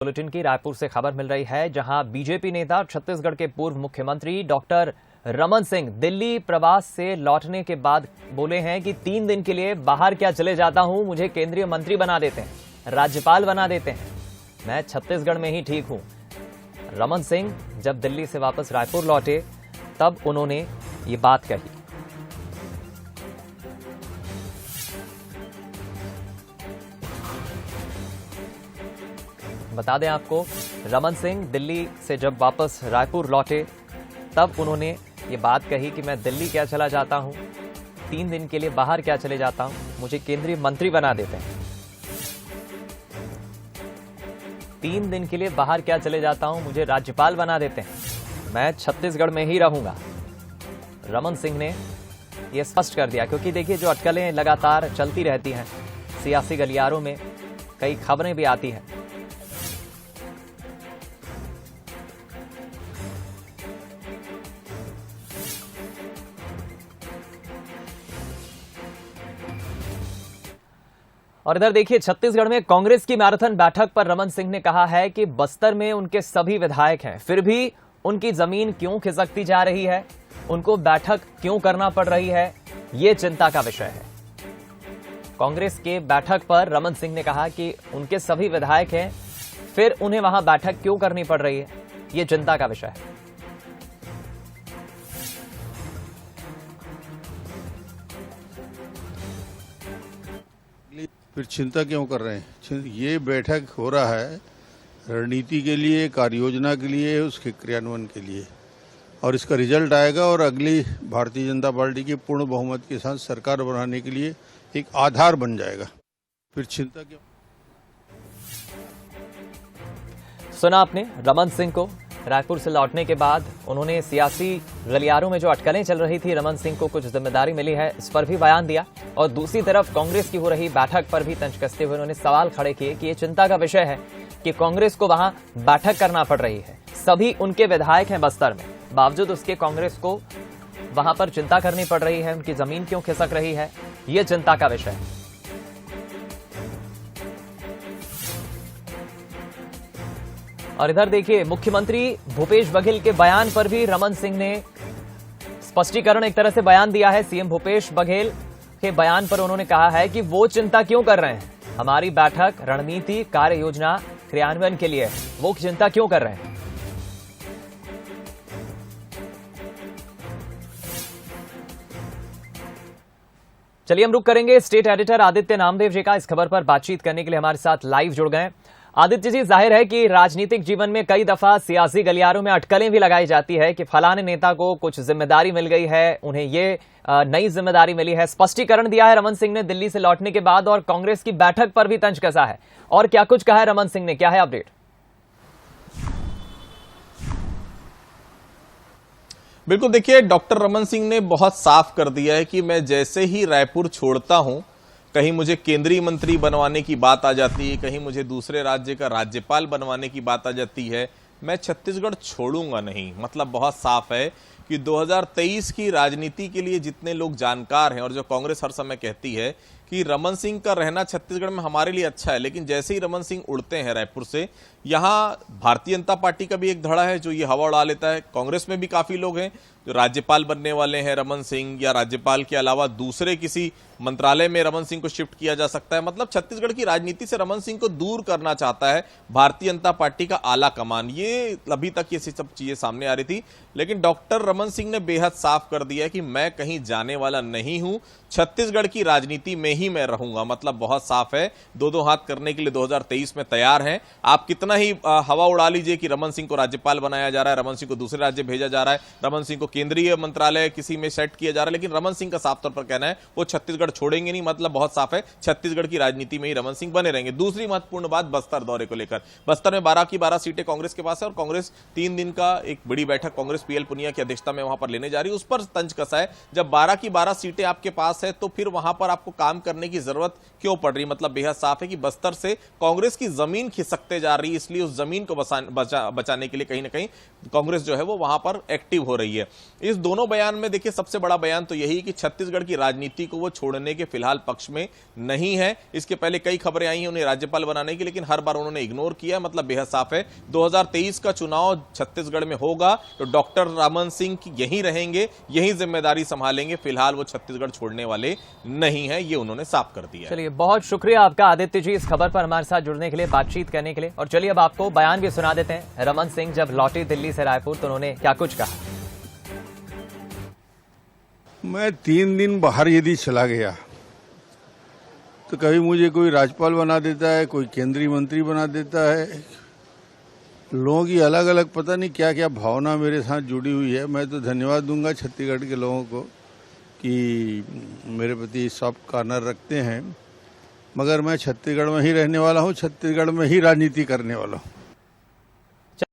Bulletin की रायपुर से खबर मिल रही है, जहां बीजेपी नेता छत्तीसगढ़ के पूर्व मुख्यमंत्री डॉक्टर रमन सिंह दिल्ली प्रवास से लौटने के बाद बोले हैं कि 3 दिन के लिए बाहर क्या चले जाता हूं, मुझे केंद्रीय मंत्री बना देते हैं, राज्यपाल बना देते हैं, मैं छत्तीसगढ़ में ही ठीक हूं। रमन सिंह जब दिल्ली से वापस रायपुर लौटे तब उन्होंने ये बात कही। बता दें आपको, रमन सिंह दिल्ली से जब वापस रायपुर लौटे तब उन्होंने ये बात कही कि मैं दिल्ली क्या चला जाता हूं, 3 दिन के लिए बाहर क्या चले जाता हूं, मुझे केंद्रीय मंत्री बना देते हैं। 3 दिन के लिए बाहर क्या चले जाता हूं, मुझे राज्यपाल बना देते हैं, मैं छत्तीसगढ़ में ही रहूंगा। रमन सिंह ने यह स्पष्ट कर दिया, क्योंकि देखिए जो अटकलें लगातार चलती रहती हैं सियासी गलियारों में, कई खबरें भी आती हैं। और इधर देखिए, छत्तीसगढ़ में कांग्रेस की मैराथन बैठक पर रमन सिंह ने कहा है कि बस्तर में उनके सभी विधायक हैं, फिर भी उनकी जमीन क्यों खिसकती जा रही है, उनको बैठक क्यों करना पड़ रही है, ये चिंता का विषय है। कांग्रेस के बैठक पर रमन सिंह ने कहा कि उनके सभी विधायक हैं, फिर उन्हें वहां बैठक क्यों करनी पड़ रही है, ये चिंता का विषय है। फिर चिंता क्यों कर रहे हैं? ये बैठक हो रहा है रणनीति के लिए, कार्य योजना के लिए, उसके क्रियान्वयन के लिए, और इसका रिजल्ट आएगा और अगली भारतीय जनता पार्टी की पूर्ण बहुमत के साथ सरकार बनाने के लिए एक आधार बन जाएगा। फिर चिंता क्यों? सुना आपने रमन सिंह को। रायपुर से लौटने के बाद उन्होंने सियासी गलियारों में जो अटकलें चल रही थी, रमन सिंह को कुछ जिम्मेदारी मिली है, इस पर भी बयान दिया। और दूसरी तरफ कांग्रेस की हो रही बैठक पर भी तंज कसते हुए उन्होंने सवाल खड़े किए कि ये चिंता का विषय है कि कांग्रेस को वहां बैठक करना पड़ रही है, सभी उनके विधायक हैं बस्तर में, बावजूद उसके कांग्रेस को वहां पर चिंता करनी पड़ रही है, उनकी जमीन क्यों खिसक रही है, ये चिंता का विषय है। और इधर देखिए, मुख्यमंत्री भूपेश बघेल के बयान पर भी रमन सिंह ने स्पष्टीकरण एक तरह से बयान दिया है। सीएम भूपेश बघेल के बयान पर उन्होंने कहा है कि वो चिंता क्यों कर रहे हैं, हमारी बैठक रणनीति कार्य योजना क्रियान्वयन के लिए, वो चिंता क्यों कर रहे हैं। चलिए हम रुक करेंगे स्टेट एडिटर आदित्य नामदेव जी का। इस खबर पर बातचीत करने के लिए हमारे साथ लाइव जुड़ गए। आदित्य जी, जाहिर है कि राजनीतिक जीवन में कई दफा सियासी गलियारों में अटकलें भी लगाई जाती है कि फलाने नेता को कुछ जिम्मेदारी मिल गई है, उन्हें ये नई जिम्मेदारी मिली है। स्पष्टीकरण दिया है रमन सिंह ने दिल्ली से लौटने के बाद, और कांग्रेस की बैठक पर भी तंज कसा है। और क्या कुछ कहा है रमन सिंह ने, क्या है अपडेट? बिल्कुल, देखिए डॉक्टर रमन सिंह ने बहुत साफ कर दिया है कि मैं जैसे ही रायपुर छोड़ता हूं, कहीं मुझे केंद्रीय मंत्री बनवाने की बात आ जाती है, कहीं मुझे दूसरे राज्य का राज्यपाल बनवाने की बात आ जाती है, मैं छत्तीसगढ़ छोड़ूंगा नहीं। मतलब बहुत साफ है कि 2023 की राजनीति के लिए जितने लोग जानकार हैं, और जो कांग्रेस हर समय कहती है कि रमन सिंह का रहना छत्तीसगढ़ में हमारे लिए अच्छा है, लेकिन जैसे ही रमन सिंह उड़ते हैं रायपुर से, यहां भारतीय जनता पार्टी का भी एक धड़ा है जो ये हवा उड़ा लेता है। कांग्रेस में भी काफी लोग हैं जो राज्यपाल बनने वाले हैं रमन सिंह, या राज्यपाल के अलावा दूसरे किसी मंत्रालय में रमन सिंह को शिफ्ट किया जा सकता है। मतलब छत्तीसगढ़ की राजनीति से रमन सिंह को दूर करना चाहता है भारतीय जनता पार्टी का आला कमान। ये अभी तक ये सब चीजें सामने आ रही थी, लेकिन डॉक्टर रमन सिंह ने बेहद साफ कर दिया कि मैं कहीं जाने वाला नहीं हूं, छत्तीसगढ़ की राजनीति में ही मैं रहूंगा। मतलब बहुत साफ है, दो हाथ करने के लिए 2023 में तैयार हैं। आप कितना ही हवा उड़ा लीजिए कि रमन सिंह को राज्यपाल बनाया जा रहा है, रमन सिंह को दूसरे राज्य भेजा जा रहा है, रमन सिंह को केंद्रीय मंत्रालय किसी में सेट किया जा रहा है, लेकिन रमन सिंह का साफ तौर पर कहना है वो छत्तीसगढ़ छोड़ेंगे नहीं। मतलब बहुत साफ है, छत्तीसगढ़ की राजनीति में ही रमन सिंह बने रहेंगे। दूसरी महत्वपूर्ण बात बस्तर दौरे को लेकर, बस्तर में 12 की 12 सीटें कांग्रेस के पास है, और कांग्रेस 3 दिन का एक बड़ी बैठक कांग्रेस पीएल पुनिया की अध्यक्षता में वहां पर लेने जा रही है। उस पर तंज कसा है, जब 12 की 12 सीटें आपके पास है तो फिर वहां पर आपको काम करने की जरूरत क्यों पड़ रही? मतलब बेहद साफ है कि बस्तर से कांग्रेस की जमीन खिसकते जा रही है, इसलिए उस जमीन को बचाने के लिए कहीं ना कहीं कांग्रेस जो है वो वहां पर एक्टिव हो रही है। इस दोनों बयान में देखिए सबसे बड़ा बयान तो यही कि छत्तीसगढ़ की राजनीति को वो छोड़ने के फिलहाल पक्ष में नहीं है। इसके पहले कई खबरें आई हैं उन्हें राज्यपाल बनाने की, लेकिन हर बार उन्होंने इग्नोर किया। मतलब बेहद साफ है 2023 का चुनाव छत्तीसगढ़ में होगा तो डॉक्टर रमन सिंह यहीं रहेंगे, यही जिम्मेदारी संभालेंगे। फिलहाल वो छत्तीसगढ़ छोड़ने वाले नहीं है, ये उन्होंने साफ कर दिया। चलिए, बहुत शुक्रिया आपका आदित्य जी इस खबर पर हमारे साथ जुड़ने के लिए, बातचीत करने के लिए। और चलिए अब आपको बयान भी सुना देते हैं। रमन सिंह जब लौटे दिल्ली से रायपुर तो उन्होंने क्या कुछ कहा। मैं 3 दिन बाहर यदि चला गया तो कभी मुझे कोई राज्यपाल बना देता है, कोई केंद्रीय मंत्री बना देता है। लोगों की अलग अलग पता नहीं क्या क्या भावना मेरे साथ जुड़ी हुई है। मैं तो धन्यवाद दूंगा छत्तीसगढ़ के लोगों को कि मेरे प्रति सॉफ्ट कॉर्नर रखते हैं, मगर मैं छत्तीसगढ़ में ही रहने वाला हूँ, छत्तीसगढ़ में ही राजनीति करने वाला हूँ।